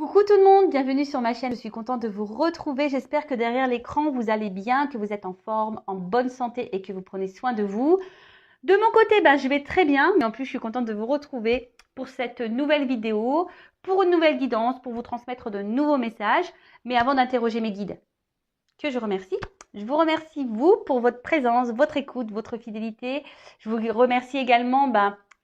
Coucou tout le monde, bienvenue sur ma chaîne, je suis contente de vous retrouver. J'espère que derrière l'écran vous allez bien, que vous êtes en forme, en bonne santé et que vous prenez soin de vous. De mon côté, je vais très bien, mais en plus je suis contente de vous retrouver pour cette nouvelle vidéo, pour une nouvelle guidance, pour vous transmettre de nouveaux messages. Mais avant d'interroger mes guides, que je vous remercie vous pour votre présence, votre écoute, votre fidélité. Je vous remercie également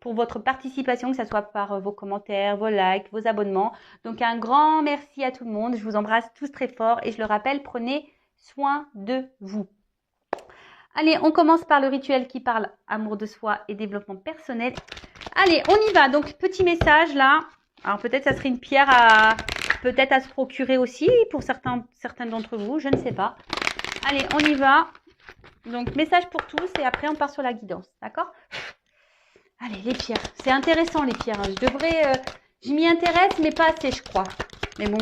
pour votre participation, que ce soit par vos commentaires, vos likes, vos abonnements. Donc un grand merci à tout le monde. Je vous embrasse tous très fort et je le rappelle, prenez soin de vous. Allez, on commence par le rituel qui parle amour de soi et développement personnel. Allez, on y va. Donc petit message là. Alors peut-être ça serait une pierre à se procurer aussi pour certains d'entre vous, je ne sais pas. Allez, on y va. Donc message pour tous et après on part sur la guidance, d'accord? Allez, les pierres. C'est intéressant les pierres. Je m'y intéresse, mais pas assez, je crois. Mais bon,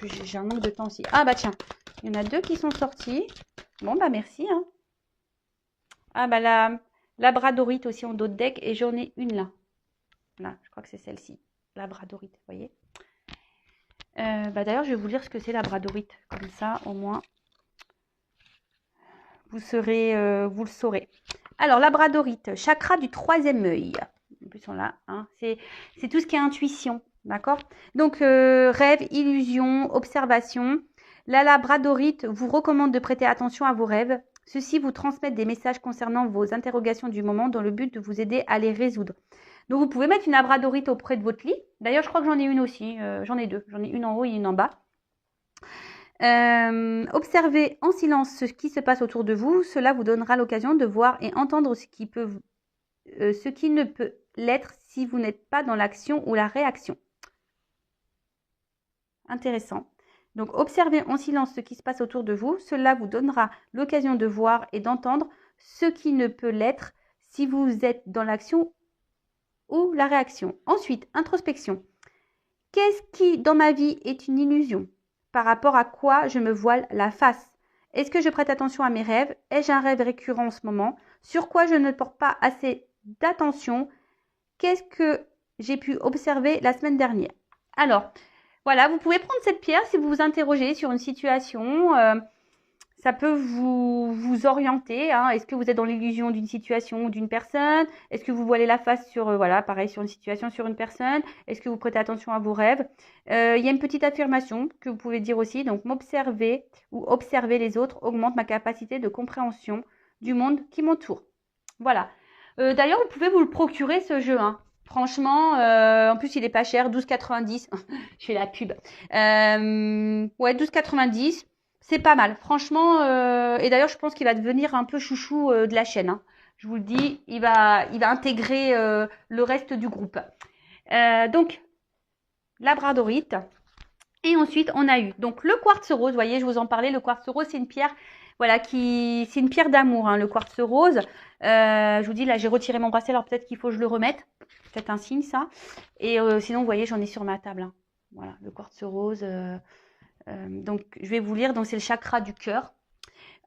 j'ai un manque de temps aussi. Ah tiens, il y en a deux qui sont sortis. Bon, merci. Hein. Ah la labradorite aussi en dos de deck et j'en ai une là. Là, je crois que c'est celle-ci. Labradorite, vous voyez. D'ailleurs, je vais vous lire ce que c'est labradorite. Comme ça, au moins, vous le saurez. Alors, labradorite, chakra du troisième œil. En plus, on l'a. Hein, c'est tout ce qui est intuition. D'accord? Donc, rêve, illusion, observation. La labradorite vous recommande de prêter attention à vos rêves. Ceux-ci vous transmettent des messages concernant vos interrogations du moment dans le but de vous aider à les résoudre. Donc, vous pouvez mettre une labradorite auprès de votre lit. D'ailleurs, je crois que j'en ai une aussi. J'en ai deux. J'en ai une en haut et une en bas. Observez en silence ce qui se passe autour de vous. Cela vous donnera l'occasion de voir et entendre ce qui ne peut l'être si vous n'êtes pas dans l'action ou la réaction. Intéressant. Donc, observez en silence ce qui se passe autour de vous. Cela vous donnera l'occasion de voir et d'entendre ce qui ne peut l'être si vous êtes dans l'action ou la réaction. Ensuite, introspection. Qu'est-ce qui, dans ma vie, est une illusion? Par rapport à quoi je me voile la face? Est-ce que je prête attention à mes rêves? Ai-je un rêve récurrent en ce moment? Sur quoi je ne porte pas assez d'attention? Qu'est-ce que j'ai pu observer la semaine dernière? Alors, voilà, vous pouvez prendre cette pierre si vous vous interrogez sur une situation. Ça peut vous orienter. Hein. Est-ce que vous êtes dans l'illusion d'une situation ou d'une personne? Est-ce que vous voilez la face sur, pareil, sur une situation, sur une personne? Est-ce que vous prêtez attention à vos rêves? Il y a une petite affirmation que vous pouvez dire aussi. Donc, m'observer ou observer les autres augmente ma capacité de compréhension du monde qui m'entoure. Voilà. D'ailleurs, vous pouvez vous le procurer, ce jeu. Hein. Franchement, en plus, il est pas cher, 12,90. Je fais la pub. Ouais, 12,90. C'est pas mal, franchement. Et d'ailleurs, je pense qu'il va devenir un peu chouchou de la chaîne. Hein. Je vous le dis, il va intégrer le reste du groupe. Donc, labradorite. Et ensuite, on a eu donc le quartz rose. Vous voyez, je vous en parlais. Le quartz rose, c'est une pierre, c'est une pierre d'amour. Hein, le quartz rose. Je vous dis, là, j'ai retiré mon bracelet. Alors peut-être qu'il faut que je le remette. Peut-être un signe, ça. Et sinon, vous voyez, j'en ai sur ma table. Hein. Voilà, le quartz rose. Donc, je vais vous lire. Donc, c'est le chakra du cœur.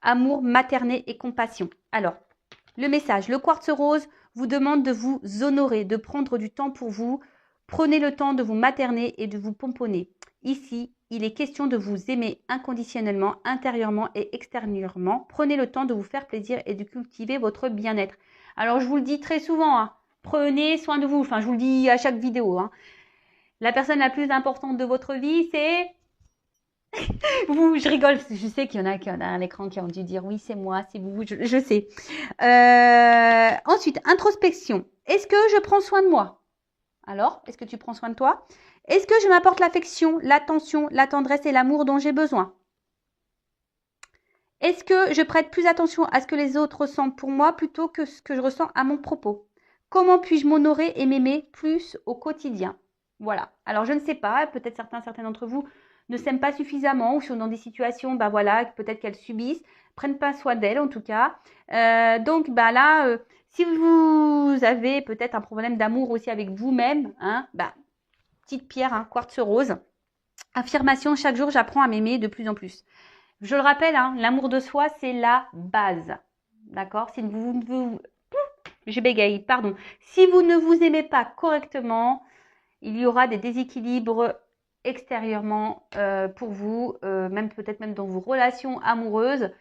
Amour, maternité et compassion. Alors, le message. Le quartz rose vous demande de vous honorer, de prendre du temps pour vous. Prenez le temps de vous materner et de vous pomponner. Ici, il est question de vous aimer inconditionnellement, intérieurement et extérieurement. Prenez le temps de vous faire plaisir et de cultiver votre bien-être. Alors, je vous le dis très souvent, hein, prenez soin de vous. Enfin, je vous le dis à chaque vidéo. Hein. La personne la plus importante de votre vie, c'est... je rigole, je sais qu'il y en a qui ont un écran qui ont dû dire oui, c'est moi, c'est vous, je sais. Ensuite, introspection. Est-ce que je prends soin de moi? Alors, est-ce que tu prends soin de toi? Est-ce que je m'apporte l'affection, l'attention, la tendresse et l'amour dont j'ai besoin? Est-ce que je prête plus attention à ce que les autres ressentent pour moi plutôt que ce que je ressens à mon propos? Comment puis-je m'honorer et m'aimer plus au quotidien? Voilà. Alors, je ne sais pas, peut-être certains d'entre vous ne s'aiment pas suffisamment ou sont dans des situations, peut-être qu'elles subissent, prennent pas soin d'elles en tout cas. Donc, là, si vous avez peut-être un problème d'amour aussi avec vous-même, hein, petite pierre, hein, quartz rose. Affirmation, chaque jour, j'apprends à m'aimer de plus en plus. Je le rappelle, hein, l'amour de soi, c'est la base. D'accord? Je bégaye, pardon. Si vous ne vous aimez pas correctement, il y aura des déséquilibres extérieurement pour vous, même peut-être même dans vos relations amoureuses,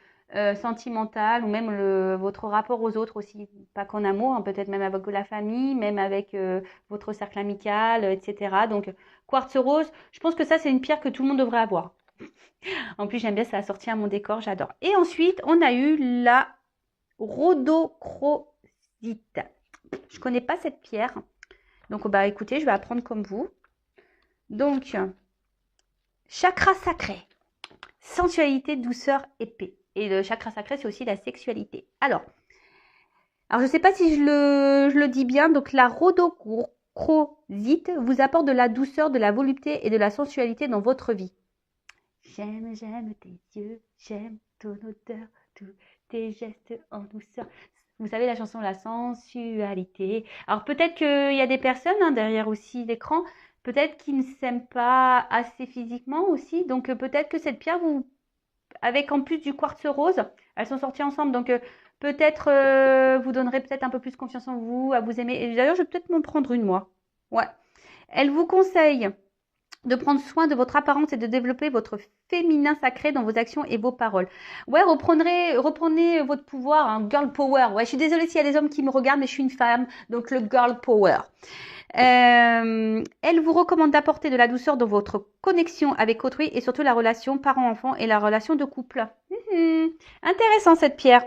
sentimentales ou même votre rapport aux autres aussi, pas qu'en amour, hein, peut-être même avec la famille, même avec votre cercle amical, etc. Donc quartz rose, je pense que ça c'est une pierre que tout le monde devrait avoir. En plus j'aime bien, ça a sorti à mon décor, j'adore. Et ensuite on a eu la rhodochrosite. Je connais pas cette pierre, donc bah écoutez, je vais apprendre comme vous. Donc chakra sacré, sensualité, douceur et paix. Et le chakra sacré, c'est aussi la sexualité. Alors je ne sais pas si je le dis bien. Donc, la rhodochrosite vous apporte de la douceur, de la volupté et de la sensualité dans votre vie. J'aime tes yeux, j'aime ton odeur, tous tes gestes en douceur. Vous savez la chanson La sensualité. Alors peut-être qu'il y a des personnes derrière aussi l'écran, peut-être qui ne s'aiment pas assez physiquement aussi. Donc peut-être que cette pierre vous, avec en plus du quartz rose, elles sont sorties ensemble. Donc peut-être vous donnerez peut-être un peu plus confiance en vous, à vous aimer. Et d'ailleurs, je vais peut-être m'en prendre une moi. Ouais. Elle vous conseille de prendre soin de votre apparence et de développer votre féminin sacré dans vos actions et vos paroles. Ouais, reprenez votre pouvoir, hein, girl power. Ouais, je suis désolée s'il y a des hommes qui me regardent, mais je suis une femme, donc le girl power. Elle vous recommande d'apporter de la douceur dans votre connexion avec autrui et surtout la relation parent-enfant et la relation de couple. Intéressant cette pierre.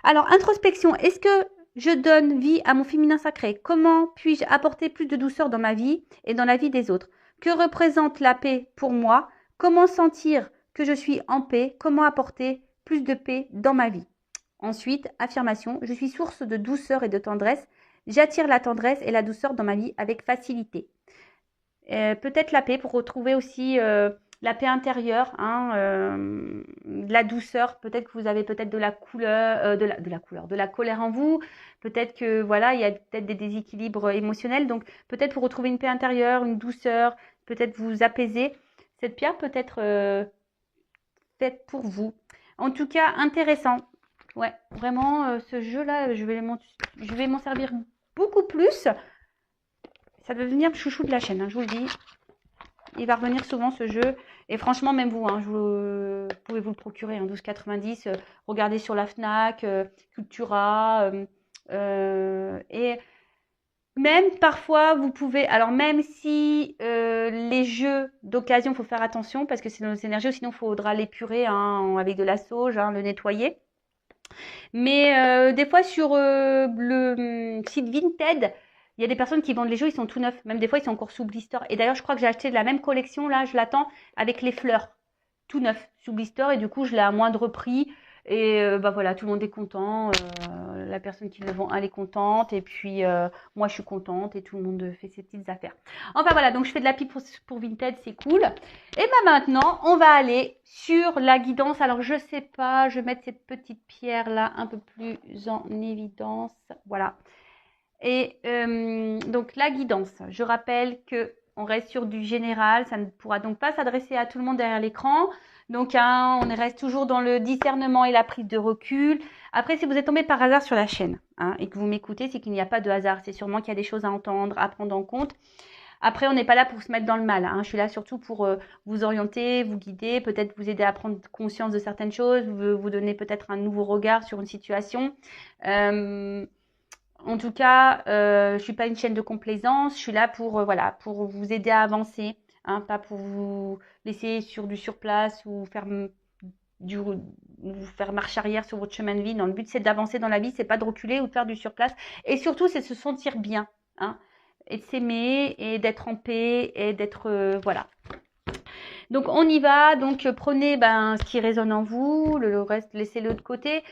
Alors, introspection, est-ce que je donne vie à mon féminin sacré? Comment puis-je apporter plus de douceur dans ma vie et dans la vie des autres? Que représente la paix pour moi? Comment sentir que je suis en paix? Comment apporter plus de paix dans ma vie? Ensuite, affirmation, je suis source de douceur et de tendresse. J'attire la tendresse et la douceur dans ma vie avec facilité. Peut-être la paix pour retrouver aussi la paix intérieure, de la douceur. Peut-être que vous avez peut-être de la couleur, de la colère en vous. Peut-être que voilà, il y a peut-être des déséquilibres émotionnels. Donc peut-être pour retrouver une paix intérieure, une douceur, peut-être vous apaiser. Cette pierre peut être faite pour vous. En tout cas, intéressant. Ouais, vraiment, ce jeu-là, je vais m'en servir beaucoup plus. Ça va devenir le chouchou de la chaîne, je vous le dis. Il va revenir souvent ce jeu. Et franchement, même vous, vous pouvez vous le procurer, 12,90. Regardez sur la Fnac, Cultura. Et même parfois, vous pouvez... Alors même si les jeux d'occasion, il faut faire attention parce que c'est nos énergies, sinon il faudra l'épurer avec de la sauge, le nettoyer. Mais des fois sur le site Vinted, il y a des personnes qui vendent les jeux, ils sont tout neufs. Même des fois, ils sont encore sous blister. Et d'ailleurs, je crois que j'ai acheté de la même collection, là, je l'attends, avec les fleurs. Tout neuf, sous blister. Et du coup, je l'ai à moindre prix. Et voilà, tout le monde est content. La personne qui le vend, elle est contente. Et puis, moi, je suis contente. Et tout le monde fait ses petites affaires. Enfin, voilà, donc je fais de la pub pour Vinted, c'est cool. Et maintenant, on va aller sur la guidance. Alors, je sais pas, je vais mettre cette petite pierre-là un peu plus en évidence. Voilà. Et donc la guidance, je rappelle qu'on reste sur du général, ça ne pourra donc pas s'adresser à tout le monde derrière l'écran. Donc on reste toujours dans le discernement et la prise de recul. Après, si vous êtes tombé par hasard sur la chaîne et que vous m'écoutez, c'est qu'il n'y a pas de hasard. C'est sûrement qu'il y a des choses à entendre, à prendre en compte. Après, on n'est pas là pour se mettre dans le mal. Je suis là surtout pour vous orienter, vous guider, peut-être vous aider à prendre conscience de certaines choses, vous donner peut-être un nouveau regard sur une situation. En tout cas, je suis pas une chaîne de complaisance. Je suis là pour pour vous aider à avancer, pas pour vous laisser sur du surplace ou vous faire marche arrière sur votre chemin de vie. Non, le but c'est d'avancer dans la vie, c'est pas de reculer ou de faire du surplace. Et surtout, c'est de se sentir bien, et de s'aimer et d'être en paix et d'être voilà. Donc on y va, donc prenez ce qui résonne en vous, le reste laissez-le de côté,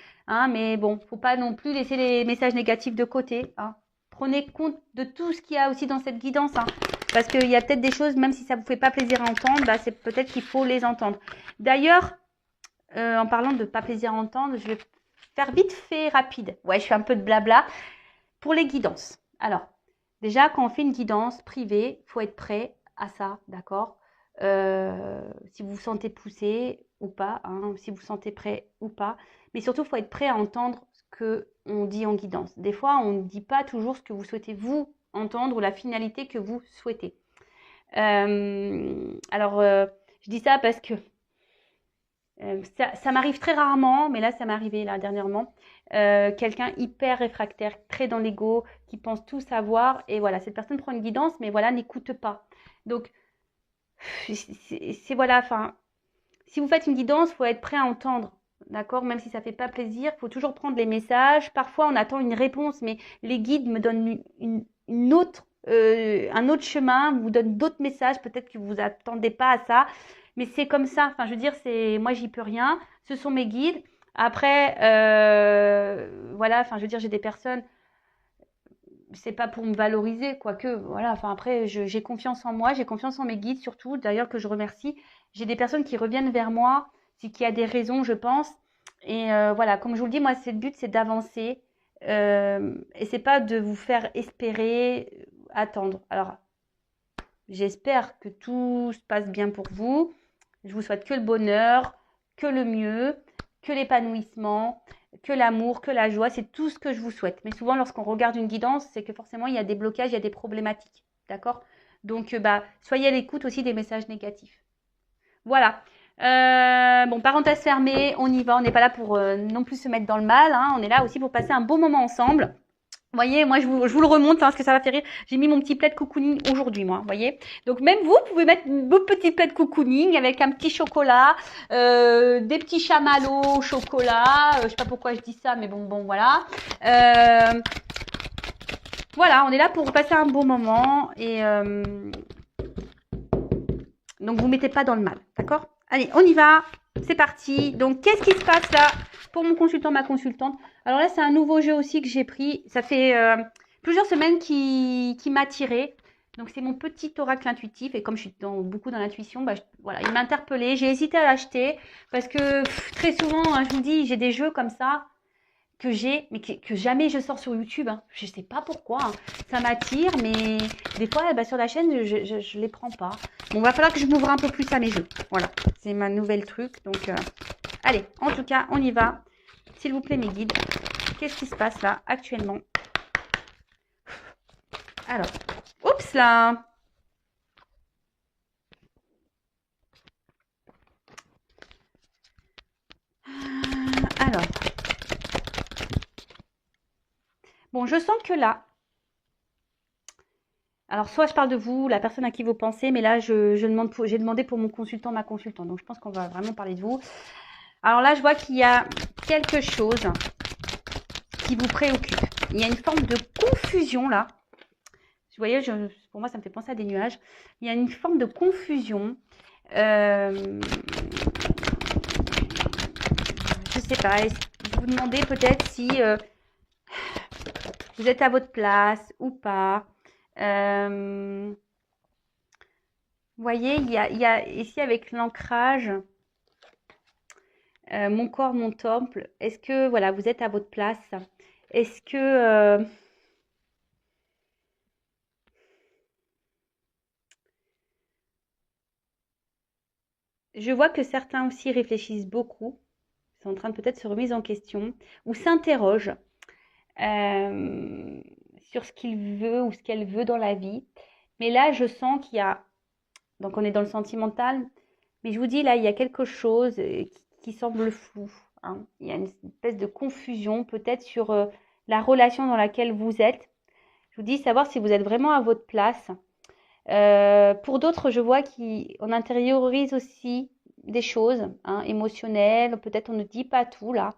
mais bon, faut pas non plus laisser les messages négatifs de côté. Prenez compte de tout ce qu'il y a aussi dans cette guidance, parce qu'il y a peut-être des choses, même si ça vous fait pas plaisir à entendre, c'est peut-être qu'il faut les entendre. D'ailleurs, en parlant de pas plaisir à entendre, je vais faire vite fait rapide. Ouais, je fais un peu de blabla pour les guidances. Alors, déjà, quand on fait une guidance privée, il faut être prêt à ça, d'accord? Si vous vous sentez poussé ou pas, si vous vous sentez prêt ou pas. Mais surtout, il faut être prêt à entendre ce qu'on dit en guidance. Des fois, on ne dit pas toujours ce que vous souhaitez vous entendre ou la finalité que vous souhaitez. Je dis ça parce que ça m'arrive très rarement, mais là, ça m'est arrivé là dernièrement. Quelqu'un hyper réfractaire, très dans l'ego, qui pense tout savoir. Et voilà, cette personne prend une guidance, mais voilà, n'écoute pas. Donc, c'est voilà, enfin, si vous faites une guidance, il faut être prêt à entendre. D'accord? Même si ça ne fait pas plaisir, il faut toujours prendre les messages. Parfois, on attend une réponse, mais les guides me donnent une autre, un autre chemin, vous donnent d'autres messages. Peut-être que vous attendez pas à ça, mais c'est comme ça. Enfin, je veux dire, moi, j'y peux rien. Ce sont mes guides. Après, voilà. Enfin, je veux dire, j'ai des personnes. C'est pas pour me valoriser, quoique, voilà. Enfin, après, j'ai confiance en moi, j'ai confiance en mes guides surtout. D'ailleurs, que je remercie. J'ai des personnes qui reviennent vers moi, c'est qu'il y a des raisons, je pense. Et voilà, comme je vous le dis, moi, le but, c'est d'avancer. Et c'est pas de vous faire espérer, attendre. Alors, j'espère que tout se passe bien pour vous. Je vous souhaite que le bonheur, que le mieux, que l'épanouissement, que l'amour, que la joie. C'est tout ce que je vous souhaite. Mais souvent, lorsqu'on regarde une guidance, c'est que forcément, il y a des blocages, il y a des problématiques. D'accord? Donc, soyez à l'écoute aussi des messages négatifs. Voilà. Bon, parenthèse fermée, on y va. On n'est pas là pour non plus se mettre dans le mal. Hein. On est là aussi pour passer un beau moment ensemble. Vous voyez, moi, je vous le remonte, hein, parce que ça va faire rire. J'ai mis mon petit plaid cocooning aujourd'hui, moi, vous voyez. Donc, même vous pouvez mettre vos petits plaids cocooning avec un petit chocolat, des petits chamallows au chocolat. Je sais pas pourquoi je dis ça, mais bon, voilà. Voilà, on est là pour passer un bon moment. Et donc, vous mettez pas dans le mal, d'accord? Allez, on y va. C'est parti. Donc, qu'est-ce qui se passe là pour mon consultant, ma consultante? Alors là, c'est un nouveau jeu aussi que j'ai pris. Ça fait plusieurs semaines qui m'a tiré. Donc, c'est mon petit oracle intuitif. Et comme je suis beaucoup dans l'intuition, voilà, il m'a interpellée. J'ai hésité à l'acheter parce que très souvent, hein, je vous dis, j'ai des jeux comme ça que j'ai, mais que jamais je sors sur YouTube. Hein. Je sais pas pourquoi. Hein. Ça m'attire, mais des fois, sur la chaîne, je les prends pas. Bon, va falloir que je m'ouvre un peu plus à mes jeux. Voilà, c'est ma nouvelle truc. Donc, allez, en tout cas, on y va. S'il vous plaît, mes guides, qu'est-ce qui se passe là, actuellement? Alors, oups là. Alors, bon, je sens que là, alors soit je parle de vous, la personne à qui vous pensez, mais là, j'ai demandé pour mon consultant, ma consultante. Donc, je pense qu'on va vraiment parler de vous. Alors là, je vois qu'il y a quelque chose qui vous préoccupe. Il y a une forme de confusion là. Vous voyez, pour moi, ça me fait penser à des nuages. Il y a une forme de confusion. Je sais pas. Vous demandez peut-être si vous êtes à votre place ou pas. Vous voyez, il y a ici avec l'ancrage, mon corps, mon temple. Est-ce que voilà, vous êtes à votre place? Est-ce que je vois que certains aussi réfléchissent beaucoup, sont en train de peut-être se remettre en question ou s'interrogent sur ce qu'il veut ou ce qu'elle veut dans la vie. Mais là, je sens qu'il y a, donc on est dans le sentimental, mais je vous dis là, il y a quelque chose qui semble flou. Hein. Il y a une espèce de confusion peut-être sur la relation dans laquelle vous êtes. Je vous dis savoir si vous êtes vraiment à votre place. Pour d'autres, je vois qu'on intériorise aussi des choses hein, émotionnelles. Peut-être on ne dit pas tout là.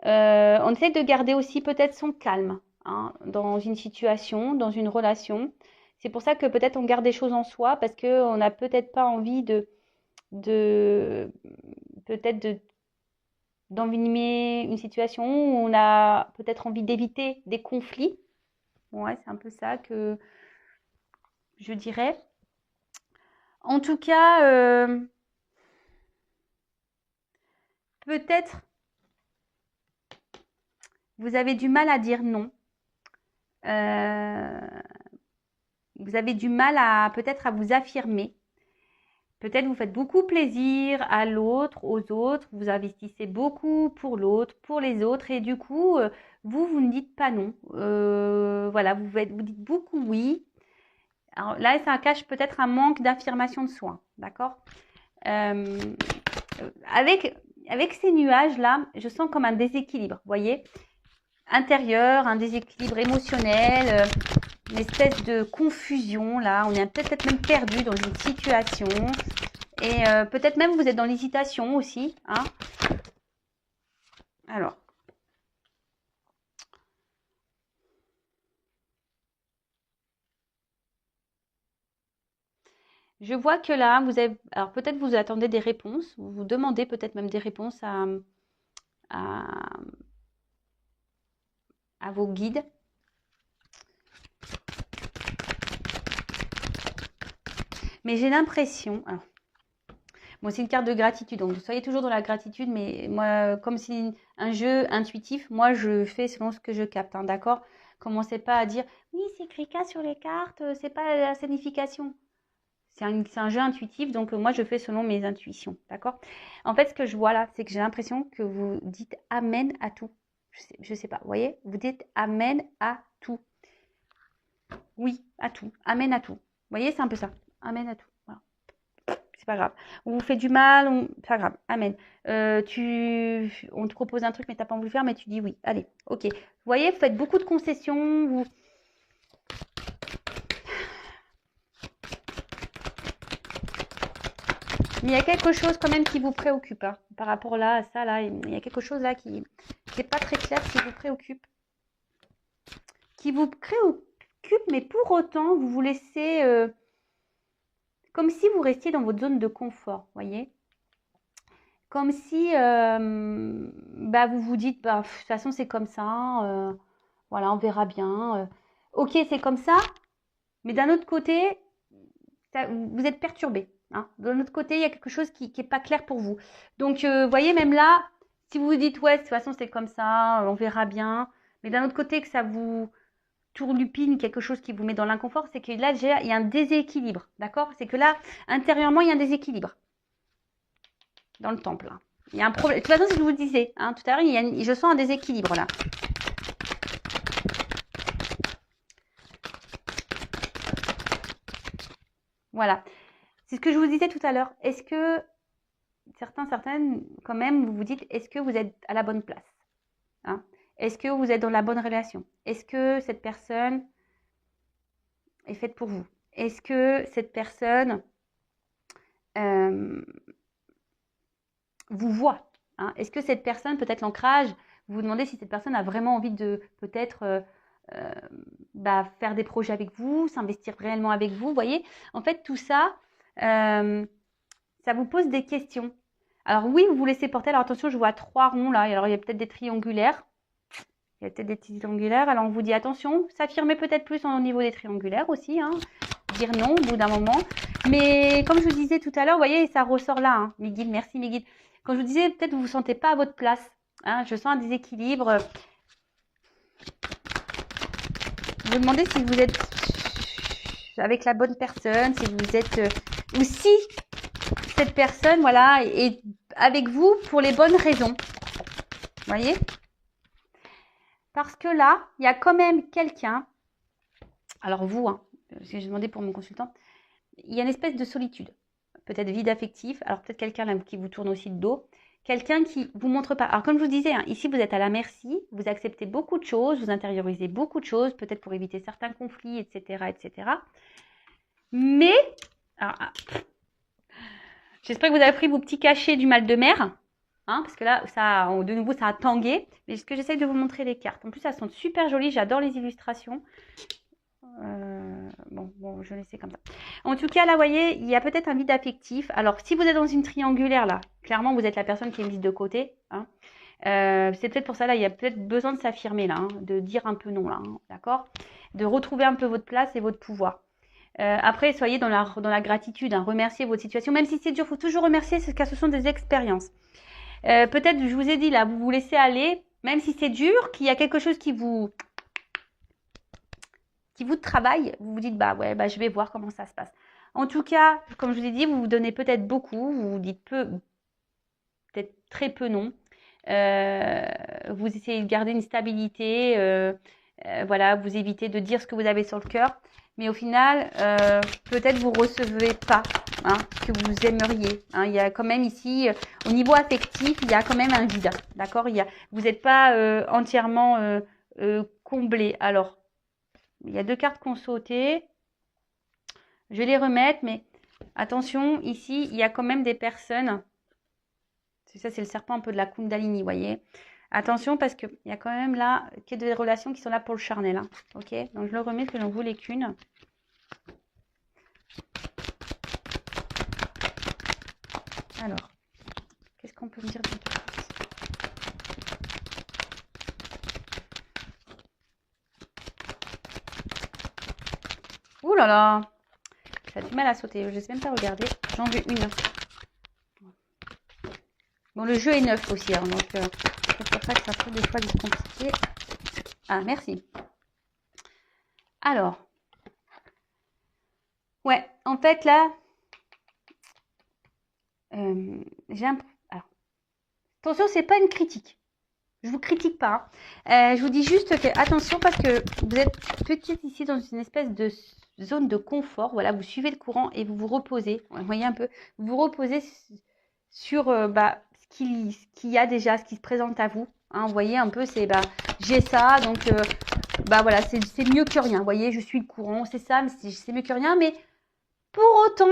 On essaie de garder aussi peut-être son calme hein, dans une situation, dans une relation. C'est pour ça que peut-être on garde des choses en soi parce qu'on n'a peut-être pas envie de peut-être d'envenimer une situation où on a peut-être envie d'éviter des conflits. Ouais, c'est un peu ça que je dirais. En tout cas, peut-être vous avez du mal à dire non. Vous avez du mal à peut-être à vous affirmer. Peut-être vous faites beaucoup plaisir à l'autre, aux autres. Vous investissez beaucoup pour l'autre, pour les autres. Et du coup, vous ne dites pas non. Voilà, vous dites beaucoup oui. Alors là, ça cache peut-être un manque d'affirmation de soi, d'accord? Avec ces nuages-là, je sens comme un déséquilibre, vous voyez? Intérieur, un déséquilibre émotionnel, une espèce de confusion, là. On est peut-être même perdu dans une situation. Et peut-être même vous êtes dans l'hésitation aussi, hein? Alors. Je vois que là, alors peut-être vous attendez des réponses, vous vous demandez peut-être même des réponses à, à vos guides. Mais j'ai l'impression, bon, c'est une carte de gratitude, donc soyez toujours dans la gratitude, mais moi, comme c'est un jeu intuitif, moi je fais selon ce que je capte, hein, d'accord? Commencez pas à dire, oui, c'est écrit K sur les cartes, c'est pas la signification. C'est un jeu intuitif, donc moi je fais selon mes intuitions, d'accord? En fait, ce que je vois là, c'est que j'ai l'impression que vous dites amen à tout. Je sais pas, vous voyez? Vous dites amen à tout. Oui, à tout. Amen à tout. Vous voyez, c'est un peu ça. Amen à tout. Voilà. C'est pas grave. On vous fait du mal, c'est pas grave. Amen. On te propose un truc, mais t'as pas envie de le faire, mais tu dis oui. Allez, ok. Vous voyez, vous faites beaucoup de concessions. Mais il y a quelque chose quand même qui vous préoccupe, hein, par rapport là à ça là. Il y a quelque chose là qui n'est pas très clair, qui vous préoccupe. Qui vous préoccupe, mais pour autant, vous vous laissez comme si vous restiez dans votre zone de confort, voyez. Comme si vous vous dites, de toute façon c'est comme ça, voilà, on verra bien. Ok, c'est comme ça, mais d'un autre côté, vous êtes perturbé. Hein. D'un autre côté, il y a quelque chose qui n'est pas clair pour vous. Donc, vous voyez, même là, si vous vous dites, ouais, de toute façon, c'est comme ça, on verra bien. Mais d'un autre côté, que ça vous tourlupine, quelque chose qui vous met dans l'inconfort, c'est que là, il y a un déséquilibre. D'accord? C'est que là, intérieurement, il y a un déséquilibre. Dans le temple. Hein. Il y a un problème. De toute façon, si je vous le disais, hein, tout à l'heure, je sens un déséquilibre là. Voilà. C'est ce que je vous disais tout à l'heure. Est-ce que certaines, quand même, vous vous dites, est-ce que vous êtes à la bonne place, hein? Est-ce que vous êtes dans la bonne relation? Est-ce que cette personne est faite pour vous? Est-ce que cette personne vous voit, hein? Est-ce que cette personne, peut-être l'ancrage, vous vous demandez si cette personne a vraiment envie de peut-être faire des projets avec vous, s'investir réellement avec vous, vous voyez? En fait, tout ça, ça vous pose des questions. Alors oui, vous vous laissez porter. Alors attention, je vois 3 ronds là. Alors il y a peut-être des triangulaires. Il y a peut-être des triangulaires. Alors on vous dit attention, s'affirmer peut-être plus au niveau des triangulaires aussi. Hein. Dire non au bout d'un moment. Mais comme je vous disais tout à l'heure, vous voyez, ça ressort là. Hein. Mes guides, merci mes guides. Quand je vous disais, peut-être vous ne vous sentez pas à votre place. Hein. Je sens un déséquilibre. Vous vous demandez si vous êtes avec la bonne personne, si vous êtes ou si cette personne, voilà, est avec vous pour les bonnes raisons. Vous voyez? Parce que là, il y a quand même quelqu'un, alors vous, hein, j'ai demandé pour mon consultant, il y a une espèce de solitude, peut-être vide affectif, alors peut-être quelqu'un là qui vous tourne aussi de dos, quelqu'un qui vous montre pas. Alors comme je vous disais, hein, ici vous êtes à la merci, vous acceptez beaucoup de choses, vous intériorisez beaucoup de choses, peut-être pour éviter certains conflits, etc., etc. Mais, j'espère que vous avez pris vos petits cachets du mal de mer. Hein, parce que là, ça, de nouveau, ça a tangué. Mais ce que j'essaye de vous montrer les cartes. En plus, elles sont super jolies. J'adore les illustrations. Bon, je vais laisser comme ça. En tout cas, là, vous voyez, il y a peut-être un vide affectif. Alors, si vous êtes dans une triangulaire, là, clairement, vous êtes la personne qui est mise de côté. Hein. C'est peut-être pour ça, là, il y a peut-être besoin de s'affirmer, là, hein, de dire un peu non, là, hein, d'accord? De retrouver un peu votre place et votre pouvoir. Après, soyez dans la gratitude, hein, remerciez votre situation. Même si c'est dur, il faut toujours remercier, car ce sont des expériences. Peut-être, je vous ai dit là, vous vous laissez aller, même si c'est dur, qu'il y a quelque chose qui vous travaille, vous vous dites, je vais voir comment ça se passe. En tout cas, comme je vous ai dit, vous vous donnez peut-être beaucoup, vous vous dites peut-être très peu non. Vous essayez de garder une stabilité, voilà, vous évitez de dire ce que vous avez sur le cœur. mais au final, peut-être vous recevez pas hein, ce que vous aimeriez. Hein. Il y a quand même ici, au niveau affectif, il y a quand même un vide. D'accord? Vous n'êtes pas entièrement comblé. Alors, il y a 2 cartes qui ont sauté. Je vais les remettre, mais attention, ici, il y a quand même des personnes. Ça, c'est le serpent un peu de la Kundalini, vous voyez. Attention, parce qu'il y a quand même là des relations qui sont là pour le charnel. Hein. Ok? Donc, je le remets, que j'en voulais qu'une. Alors, qu'est-ce qu'on peut me dire de plus? Ouh là là! Ça a du mal à sauter. Je ne sais même pas regarder. J'en veux une. Bon, le jeu est neuf aussi. Hein, donc, c'est pour ça que ça peut des fois être compliqué. Ah, merci. Alors. Ouais, en fait, là, j'ai un... Alors, attention, c'est pas une critique. Je vous critique pas. Hein. Je vous dis juste que attention parce que vous êtes petite ici dans une espèce de zone de confort. Voilà, vous suivez le courant et vous vous reposez. Vous voyez un peu, vous vous reposez sur ce qu'il y a déjà, ce qui se présente à vous. Hein, vous voyez un peu, c'est j'ai ça, donc voilà, c'est mieux que rien. Vous voyez, je suis le courant, c'est ça, mais c'est mieux que rien. Mais pour autant,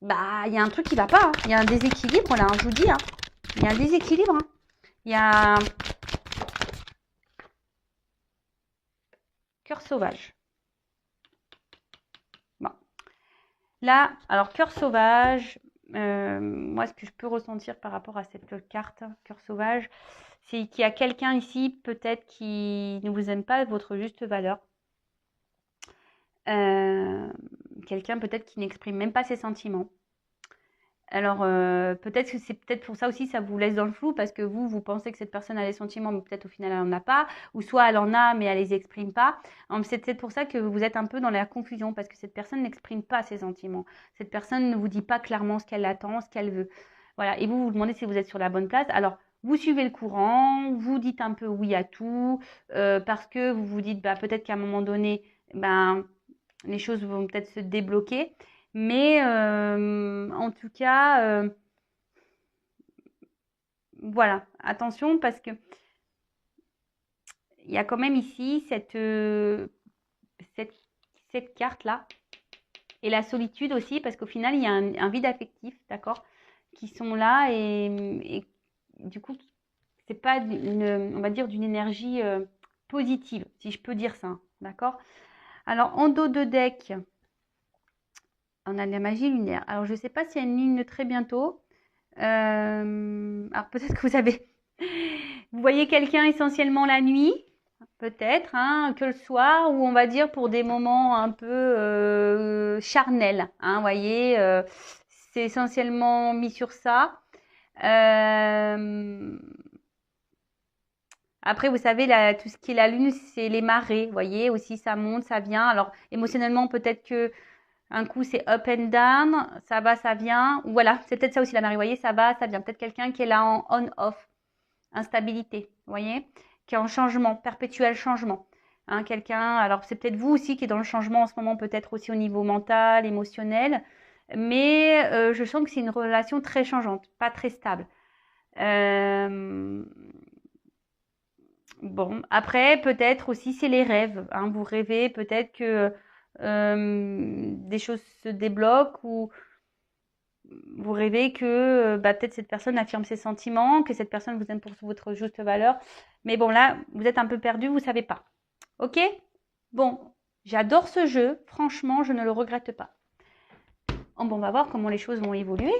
il y a un truc qui va pas. Hein. Il y a un déséquilibre là, hein, je vous dis. Hein. Il y a un déséquilibre. Hein. Il y a cœur sauvage. Bon. Là, alors cœur sauvage, moi ce que je peux ressentir par rapport à cette carte, cœur sauvage, c'est qu'il y a quelqu'un ici peut-être qui ne vous aime pas votre juste valeur. Quelqu'un peut-être qui n'exprime même pas ses sentiments. Alors, peut-être que c'est peut-être pour ça aussi, ça vous laisse dans le flou, parce que vous pensez que cette personne a des sentiments, mais peut-être au final, elle n'en a pas. Ou soit elle en a, mais elle les exprime pas. C'est peut-être pour ça que vous êtes un peu dans la confusion, parce que cette personne n'exprime pas ses sentiments. Cette personne ne vous dit pas clairement ce qu'elle attend, ce qu'elle veut. Voilà. Et vous vous demandez si vous êtes sur la bonne place. Alors, vous suivez le courant, vous dites un peu oui à tout, parce que vous vous dites, peut-être qu'à un moment donné, les choses vont peut-être se débloquer. Mais en tout cas, voilà, attention parce que il y a quand même ici cette carte-là et la solitude aussi parce qu'au final, il y a un vide affectif, d'accord, qui sont là et du coup, c'est pas on va dire d'une énergie positive, si je peux dire ça, d'accord. Alors, en dos de deck, on a la magie lunaire. Alors, je ne sais pas s'il y a une ligne très bientôt. Alors, peut-être que vous voyez quelqu'un essentiellement la nuit, peut-être, hein, que le soir, ou on va dire pour des moments un peu charnels. Hein, vous voyez, c'est essentiellement mis sur ça. Après, vous savez, tout ce qui est la lune, c'est les marées. Vous voyez, aussi, ça monte, ça vient. Alors, émotionnellement, peut-être que un coup, c'est up and down, ça va, ça vient. Voilà, c'est peut-être ça aussi la marée. Vous voyez, ça va, ça vient. Peut-être quelqu'un qui est là en on-off, instabilité, vous voyez, qui est en changement, perpétuel changement. Hein, quelqu'un, alors c'est peut-être vous aussi qui est dans le changement en ce moment, peut-être aussi au niveau mental, émotionnel. Mais je sens que c'est une relation très changeante, pas très stable. Bon, après, peut-être aussi, c'est les rêves. Hein. Vous rêvez peut-être que des choses se débloquent ou vous rêvez que peut-être cette personne affirme ses sentiments, que cette personne vous aime pour votre juste valeur. Mais bon, là, vous êtes un peu perdu, vous ne savez pas. Ok? Bon, j'adore ce jeu. Franchement, je ne le regrette pas. Bon, on va voir comment les choses vont évoluer.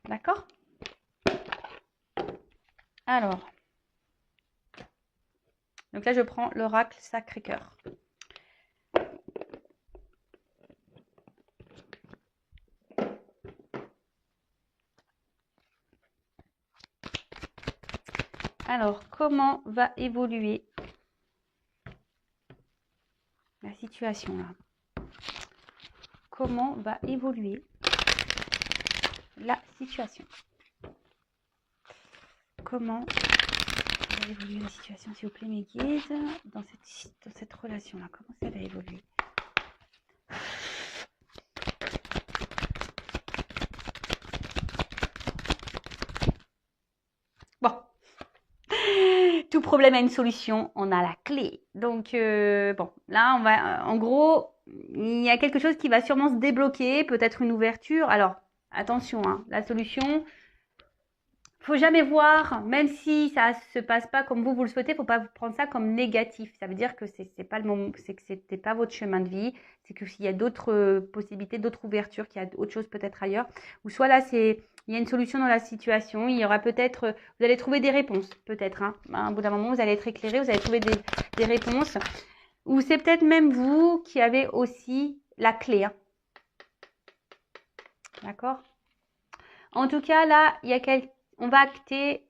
D'accord? Alors. Donc là, je prends l'oracle Sacré-Cœur. Alors, comment va évoluer la situation là? Comment va évoluer la situation? Comment va va évoluer la situation, s'il vous plaît, mes guides, dans cette relation-là? Comment ça va évoluer? Bon. Tout problème a une solution, on a la clé. Donc, bon, là, on va, en gros, il y a quelque chose qui va sûrement se débloquer, peut-être une ouverture. Alors, attention, hein, la solution, faut jamais voir, même si ça se passe pas comme vous le souhaitez, faut pas prendre ça comme négatif. Ça veut dire que c'est pas le moment, c'est que c'était pas votre chemin de vie, c'est que s'il y a d'autres possibilités, d'autres ouvertures, qu'il y a autre chose peut-être ailleurs, ou soit là il y a une solution dans la situation, il y aura peut-être, vous allez trouver des réponses, peut-être, hein. À un bout d'un moment, vous allez être éclairé, vous allez trouver des réponses, ou c'est peut-être même vous qui avez aussi la clé, hein. D'accord? En tout cas, là, il y a on va acter,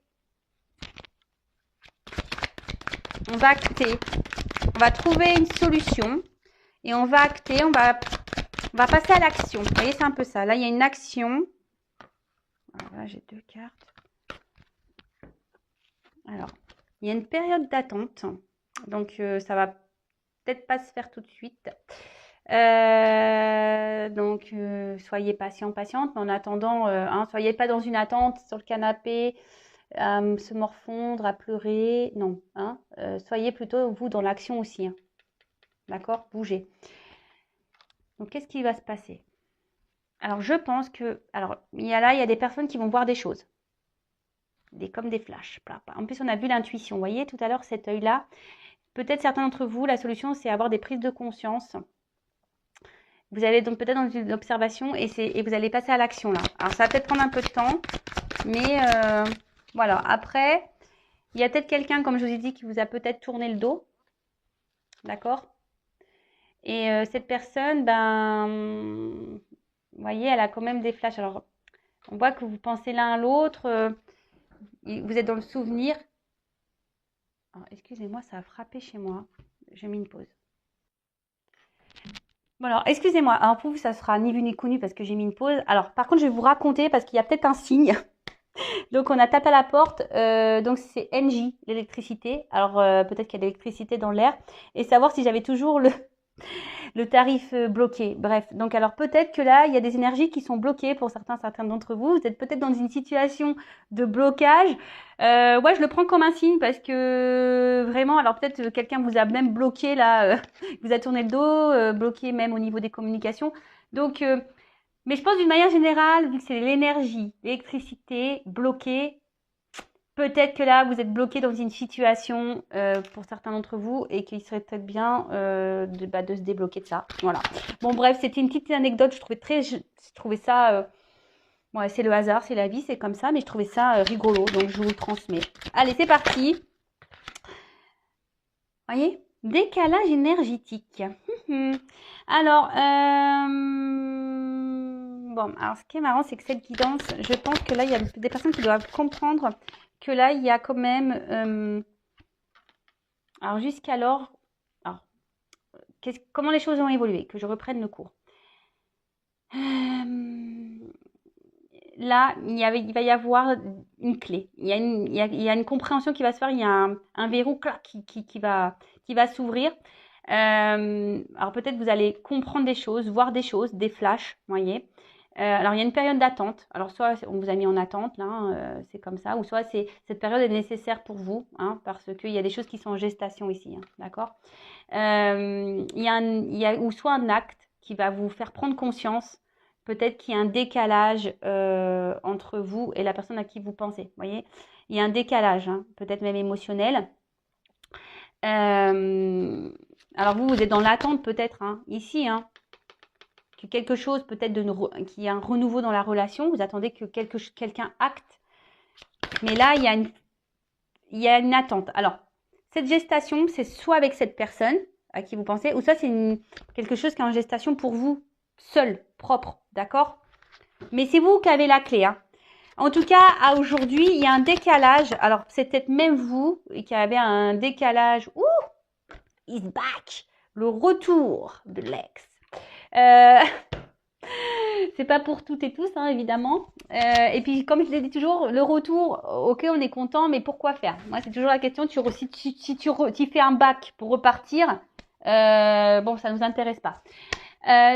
on va trouver une solution et on va acter, on va passer à l'action. Vous voyez, c'est un peu ça. Là, il y a une action. Alors là, j'ai 2 cartes. Alors, il y a une période d'attente. Donc, ça va peut-être pas se faire tout de suite. Donc, soyez patiente. Mais en attendant, hein, soyez pas dans une attente sur le canapé, à se morfondre, à pleurer. Non, hein, soyez plutôt, vous, dans l'action aussi. Hein. D'accord? Bougez. Donc, qu'est-ce qui va se passer? Alors, je pense que... Alors, il y a des personnes qui vont voir des choses. Comme des flashs. En plus, on a vu l'intuition. Vous voyez, tout à l'heure, cet œil-là. Peut-être certains d'entre vous, la solution, c'est avoir des prises de conscience. Vous allez donc peut-être dans une observation et vous allez passer à l'action, là. Alors, ça va peut-être prendre un peu de temps. Mais, voilà. Après, il y a peut-être quelqu'un, comme je vous ai dit, qui vous a peut-être tourné le dos. D'accord? Et cette personne, ben... Vous voyez, elle a quand même des flashs. Alors, on voit que vous pensez l'un à l'autre. Vous êtes dans le souvenir. Excusez-moi, ça a frappé chez moi. J'ai mis une pause. Bon, alors, excusez-moi. Alors, pour vous, ça sera ni vu ni connu parce que j'ai mis une pause. Alors, par contre, je vais vous raconter parce qu'il y a peut-être un signe. Donc, on a tapé à la porte. Donc, c'est NJ, l'électricité. Alors, peut-être qu'il y a de l'électricité dans l'air. Et savoir si j'avais toujours le tarif bloqué. Bref, donc alors peut-être que là, il y a des énergies qui sont bloquées pour certains d'entre vous. Vous êtes peut-être dans une situation de blocage. Ouais, je le prends comme un signe parce que vraiment, alors peut-être quelqu'un vous a même bloqué là, vous a tourné le dos, bloqué même au niveau des communications. Donc, mais je pense d'une manière générale, vu que c'est l'énergie, l'électricité bloquée, peut-être que là, vous êtes bloqué dans une situation pour certains d'entre vous et qu'il serait peut-être bien de se débloquer de ça. Voilà. Bon, bref, c'était une petite anecdote. Je trouvais ça... ouais, c'est le hasard, c'est la vie, c'est comme ça. Mais je trouvais ça rigolo, donc je vous le transmets. Allez, c'est parti. Voyez, décalage énergétique. Alors, bon, alors ce qui est marrant, c'est que cette guidance, je pense que là, il y a des personnes qui doivent comprendre que là, il y a quand même... alors, jusqu'alors... comment les choses ont évolué? Que je reprenne le cours. Là, il va y avoir une clé. Il y a une compréhension qui va se faire. Il y a un verrou qui va s'ouvrir. Alors, peut-être vous allez comprendre des choses, voir des choses, des flashs, vous voyez. Alors, il y a une période d'attente. Alors, soit on vous a mis en attente, là, c'est comme ça, ou soit cette période est nécessaire pour vous, hein, parce qu'il y a des choses qui sont en gestation ici, hein, d'accord? Il y a ou soit un acte qui va vous faire prendre conscience, peut-être qu'il y a un décalage entre vous et la personne à qui vous pensez, vous voyez? Il y a un décalage, hein, peut-être même émotionnel. Alors, vous êtes dans l'attente peut-être, hein, ici, hein, que quelque chose, peut-être qu'il y a un renouveau dans la relation, vous attendez que quelqu'un acte. Mais là, il y a une attente. Alors, cette gestation, c'est soit avec cette personne à qui vous pensez, ou soit c'est quelque chose qui est en gestation pour vous, seul, propre, d'accord? Mais c'est vous qui avez la clé, hein. En tout cas, à aujourd'hui, il y a un décalage. Alors, c'est peut-être même vous qui avez un décalage. Ouh, he's back. Le retour de l'ex. c'est pas pour toutes et tous, hein, évidemment. Et puis, comme je l'ai dit toujours, le retour, ok, on est content, mais pourquoi faire? Moi, c'est toujours la question, si tu fais un bac pour repartir, bon, ça nous intéresse pas.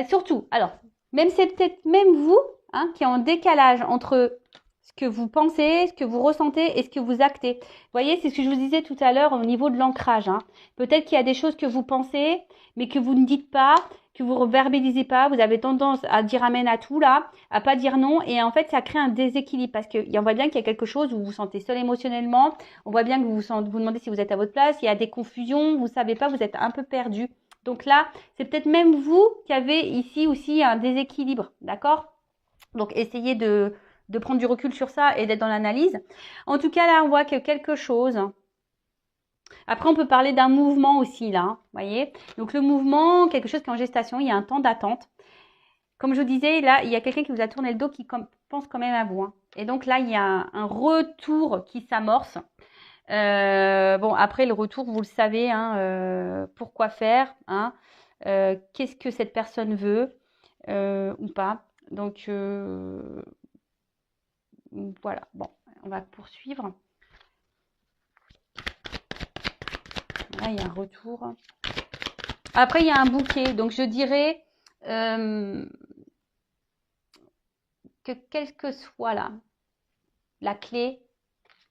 Surtout, alors, même c'est peut-être même vous, hein, qui est en décalage entre ce que vous pensez, ce que vous ressentez et ce que vous actez. Vous voyez, c'est ce que je vous disais tout à l'heure au niveau de l'ancrage. Hein. Peut-être qu'il y a des choses que vous pensez, mais que vous ne dites pas, que vous ne verbalisez pas. Vous avez tendance à dire amen à tout là, à pas dire non. Et en fait, ça crée un déséquilibre parce qu'on voit bien qu'il y a quelque chose où vous vous sentez seul émotionnellement. On voit bien que vous demandez si vous êtes à votre place. Il y a des confusions, vous ne savez pas, vous êtes un peu perdu. Donc là, c'est peut-être même vous qui avez ici aussi un déséquilibre, d'accord? Donc essayez de prendre du recul sur ça et d'être dans l'analyse. En tout cas, là, on voit que quelque chose. Après, on peut parler d'un mouvement aussi, là, voyez? Donc le mouvement, quelque chose qui est en gestation, il y a un temps d'attente. Comme je vous disais, là, il y a quelqu'un qui vous a tourné le dos qui pense quand même à vous. Hein. Et donc là, il y a un retour qui s'amorce. Bon, après le retour, vous le savez, hein, pourquoi faire, hein, qu'est-ce que cette personne veut ou pas. Donc voilà, bon, on va poursuivre. Là, il y a un retour. Après, il y a un bouquet. Donc je dirais que quelle que soit la clé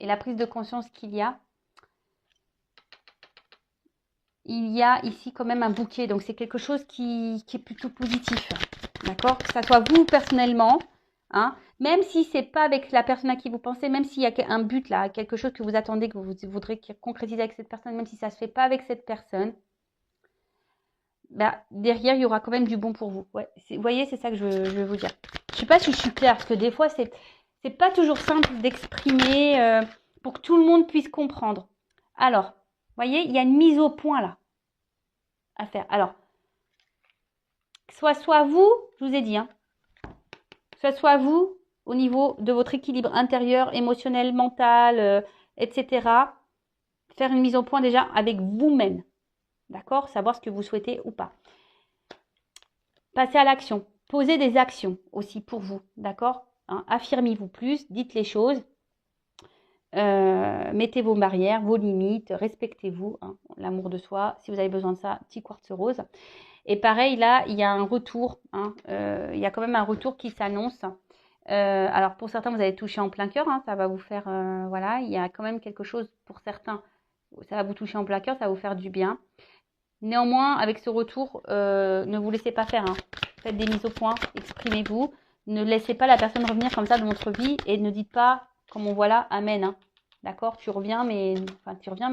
et la prise de conscience qu'il y a, il y a ici quand même un bouquet. Donc, c'est quelque chose qui est plutôt positif. D'accord? Que ça soit vous personnellement, hein, même si c'est pas avec la personne à qui vous pensez, même s'il y a un but là, quelque chose que vous attendez, que vous voudrez concrétiser avec cette personne, même si ça se fait pas avec cette personne, bah, derrière, il y aura quand même du bon pour vous. Ouais, vous voyez, c'est ça que je veux vous dire. Je sais pas si je suis claire, parce que des fois, c'est pas toujours simple d'exprimer pour que tout le monde puisse comprendre. Alors, vous voyez, il y a une mise au point là à faire. Alors, soit vous, je vous ai dit, hein, soit vous au niveau de votre équilibre intérieur, émotionnel, mental, etc. Faire une mise au point déjà avec vous-même. D'accord? Savoir ce que vous souhaitez ou pas. Passez à l'action. Posez des actions aussi pour vous. D'accord? Hein, affirmez-vous plus, dites les choses. Mettez vos barrières, vos limites, respectez-vous, hein, l'amour de soi. Si vous avez besoin de ça, petit quartz rose. Et pareil, là, il y a un retour. Hein, il y a quand même un retour qui s'annonce. Alors, pour certains, vous avez touché en plein cœur. Hein, ça va vous faire... voilà, il y a quand même quelque chose pour certains. Ça va vous toucher en plein cœur, ça va vous faire du bien. Néanmoins, avec ce retour, ne vous laissez pas faire. Hein. Faites des mises au point, exprimez-vous. Ne laissez pas la personne revenir comme ça dans votre vie et ne dites pas, comme on voit là, amen. Hein. D'accord? Tu reviens, mais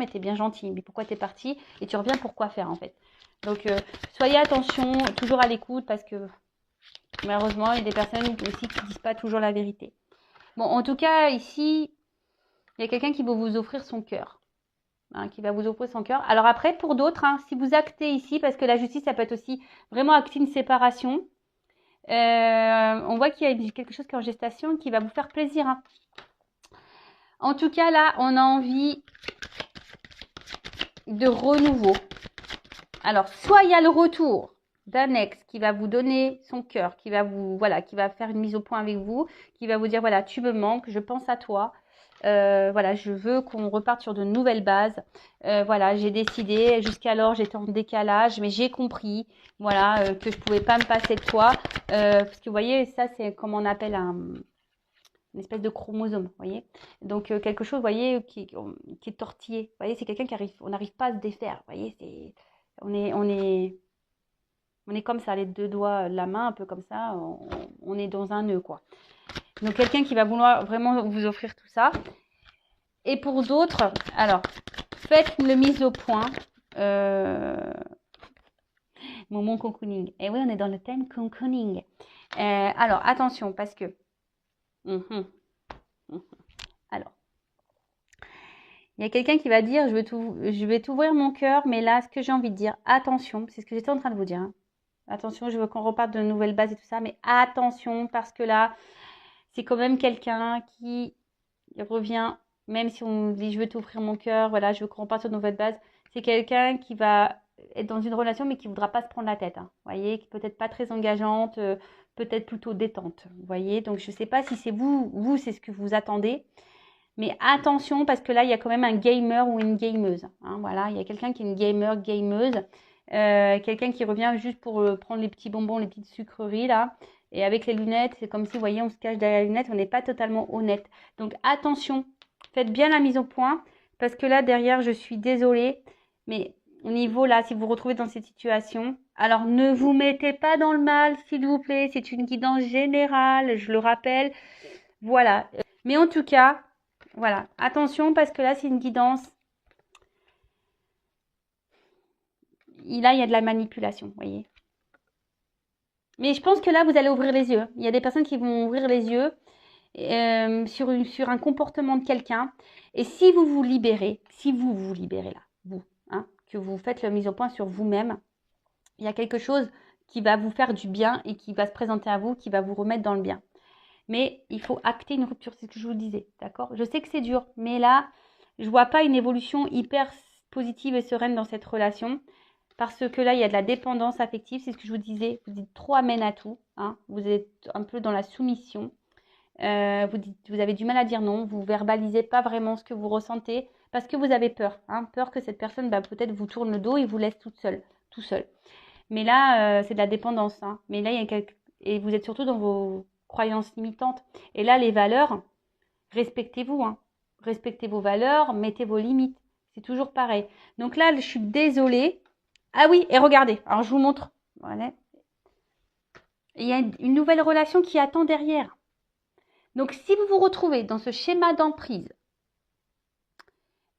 t'es bien gentil. Mais pourquoi t'es parti? Et tu reviens, pourquoi faire en fait? Donc, soyez attention, toujours à l'écoute parce que malheureusement, il y a des personnes aussi qui ne disent pas toujours la vérité. Bon, en tout cas, ici, il y a quelqu'un qui va vous offrir son cœur. Hein, qui va vous offrir son cœur. Alors après, pour d'autres, hein, si vous actez ici, parce que la justice, ça peut être aussi vraiment acter une séparation, on voit qu'il y a quelque chose qui est en gestation qui va vous faire plaisir. Hein. En tout cas, là, on a envie de renouveau. Alors, soit il y a le retour d'un ex qui va vous donner son cœur, qui va qui va faire une mise au point avec vous, qui va vous dire, voilà, tu me manques, je pense à toi. Voilà, je veux qu'on reparte sur de nouvelles bases. Voilà, j'ai décidé, jusqu'alors j'étais en décalage, mais j'ai compris, voilà, que je pouvais pas me passer de toi. Parce que vous voyez, ça c'est comme on appelle une espèce de chromosome, vous voyez. Donc quelque chose, vous voyez, qui est tortillé. Vous voyez, c'est quelqu'un on n'arrive pas à se défaire. Vous voyez, on est comme ça, les deux doigts de la main, un peu comme ça. On est dans un nœud, quoi. Donc quelqu'un qui va vouloir vraiment vous offrir tout ça. Et pour d'autres, alors, faites le mise au point. Moment cocooning. Et oui, on est dans le thème cocooning. Alors, attention, parce que... Alors, il y a quelqu'un qui va dire, je vais t'ouvrir mon cœur, mais là, ce que j'ai envie de dire, attention, c'est ce que j'étais en train de vous dire. Hein. Attention, je veux qu'on reparte de nouvelles bases et tout ça, mais attention, parce que là, c'est quand même quelqu'un qui revient, même si on dit, je veux t'ouvrir mon cœur, voilà, je veux qu'on reparte sur de nouvelles bases, c'est quelqu'un qui va être dans une relation, mais qui ne voudra pas se prendre la tête. Hein. Vous voyez, peut-être pas très engageante, peut-être plutôt détente. Vous voyez, donc je ne sais pas si c'est vous, c'est ce que vous attendez. Mais attention, parce que là, il y a quand même un gamer ou une gameuse. Hein, voilà, il y a quelqu'un qui est une gameuse. Quelqu'un qui revient juste pour prendre les petits bonbons, les petites sucreries là. Et avec les lunettes, c'est comme si, vous voyez, on se cache derrière les lunettes, on n'est pas totalement honnête. Donc attention, faites bien la mise au point. Parce que là, derrière, je suis désolée. Mais au niveau là, si vous vous retrouvez dans cette situation, alors ne vous mettez pas dans le mal, s'il vous plaît. C'est une guidance générale, je le rappelle. Voilà. Mais en tout cas, voilà. Attention parce que là, c'est une guidance. Là, il y a de la manipulation, vous voyez. Mais je pense que là, vous allez ouvrir les yeux. Il y a des personnes qui vont ouvrir les yeux sur un comportement de quelqu'un. Et si vous vous libérez là, vous, hein, que vous faites la mise au point sur vous-même, il y a quelque chose qui va vous faire du bien et qui va se présenter à vous, qui va vous remettre dans le bien. Mais il faut acter une rupture, c'est ce que je vous disais, d'accord? Je sais que c'est dur, mais là, je vois pas une évolution hyper positive et sereine dans cette relation. Parce que là, il y a de la dépendance affective, c'est ce que je vous disais. Vous dites trop amène à tout. Hein, vous êtes un peu dans la soumission. Vous avez du mal à dire non. Vous verbalisez pas vraiment ce que vous ressentez parce que vous avez peur. Hein, peur que cette personne peut-être vous tourne le dos et vous laisse tout seul. Mais là, c'est de la dépendance. Hein. Mais là, et vous êtes surtout dans vos croyances limitantes. Et là, les valeurs, respectez-vous. Hein. Respectez vos valeurs, mettez vos limites. C'est toujours pareil. Donc là, je suis désolée. Ah oui, et regardez, alors je vous montre. Voilà. Il y a une nouvelle relation qui attend derrière. Donc, si vous vous retrouvez dans ce schéma d'emprise,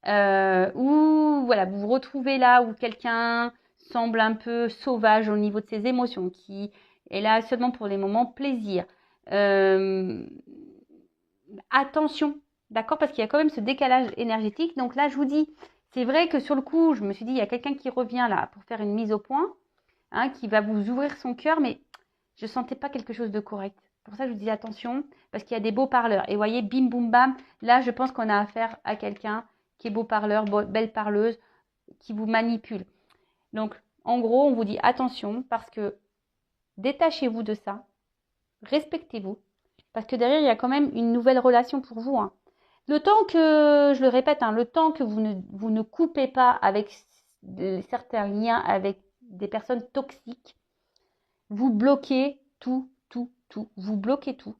où voilà, vous vous retrouvez là où quelqu'un semble un peu sauvage au niveau de ses émotions, qui est là seulement pour les moments plaisir, attention, d'accord, parce qu'il y a quand même ce décalage énergétique. Donc là, je vous dis, c'est vrai que sur le coup, je me suis dit, il y a quelqu'un qui revient là pour faire une mise au point. Hein, qui va vous ouvrir son cœur, mais je ne sentais pas quelque chose de correct. Pour ça, je vous dis attention, parce qu'il y a des beaux parleurs. Et vous voyez, bim, boum, bam, là, je pense qu'on a affaire à quelqu'un qui est beau parleur, belle parleuse, qui vous manipule. Donc, en gros, on vous dit attention, parce que détachez-vous de ça, respectez-vous, parce que derrière, il y a quand même une nouvelle relation pour vous. Hein. Le temps que, je le répète, hein, le temps que vous ne coupez pas avec certains liens avec des personnes toxiques, vous bloquez tout. Vous bloquez tout.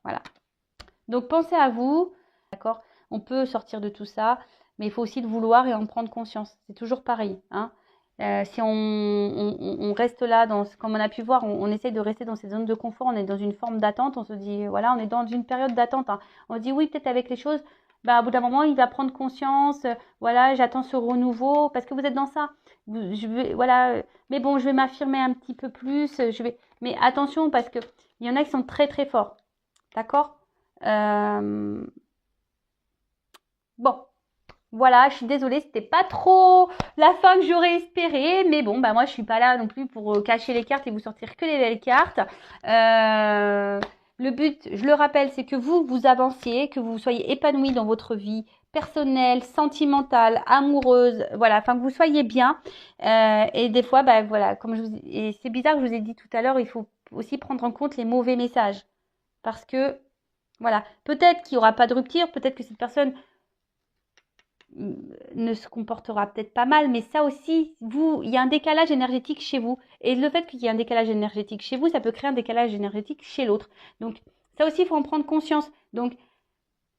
Voilà. Donc, pensez à vous. D'accord? On peut sortir de tout ça, mais il faut aussi le vouloir et en prendre conscience. C'est toujours pareil. Hein? Si on reste là, comme on a pu voir, on essaie de rester dans ces zones de confort, on est dans une forme d'attente, on se dit, voilà, on est dans une période d'attente. Hein. On se dit, oui, peut-être avec les choses, au bout d'un moment, il va prendre conscience, voilà, j'attends ce renouveau, parce que vous êtes dans ça. Voilà, mais bon, je vais m'affirmer un petit peu plus, mais attention, parce qu'il y en a qui sont très, très forts. D'accord? Bon. Voilà, je suis désolée, c'était pas trop la fin que j'aurais espéré, mais bon, moi je suis pas là non plus pour cacher les cartes et vous sortir que les belles cartes. Le but, je le rappelle, c'est que vous avanciez, que vous soyez épanoui dans votre vie personnelle, sentimentale, amoureuse, voilà, enfin que vous soyez bien. Et des fois, voilà, et c'est bizarre que je vous ai dit tout à l'heure, il faut aussi prendre en compte les mauvais messages, parce que voilà, peut-être qu'il n'y aura pas de rupture, peut-être que cette personne ne se comportera peut-être pas mal, mais ça aussi, il y a un décalage énergétique chez vous. Et le fait qu'il y ait un décalage énergétique chez vous, ça peut créer un décalage énergétique chez l'autre. Donc, ça aussi, il faut en prendre conscience. Donc,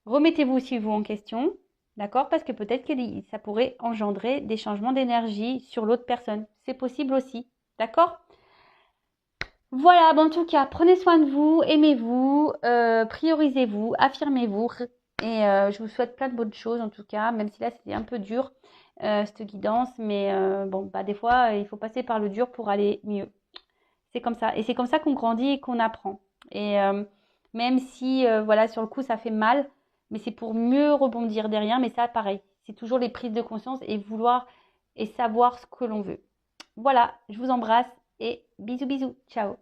remettez-vous aussi vous en question, d'accord? Parce que peut-être que ça pourrait engendrer des changements d'énergie sur l'autre personne. C'est possible aussi, d'accord? Voilà, en tout cas, prenez soin de vous, aimez-vous, priorisez-vous, affirmez-vous. Et je vous souhaite plein de bonnes choses en tout cas, même si là c'était un peu dur, cette guidance. Mais des fois, il faut passer par le dur pour aller mieux. C'est comme ça. Et c'est comme ça qu'on grandit et qu'on apprend. Et même si, voilà, sur le coup, ça fait mal, mais c'est pour mieux rebondir derrière. Mais ça, pareil, c'est toujours les prises de conscience et vouloir et savoir ce que l'on veut. Voilà, je vous embrasse et bisous bisous. Ciao.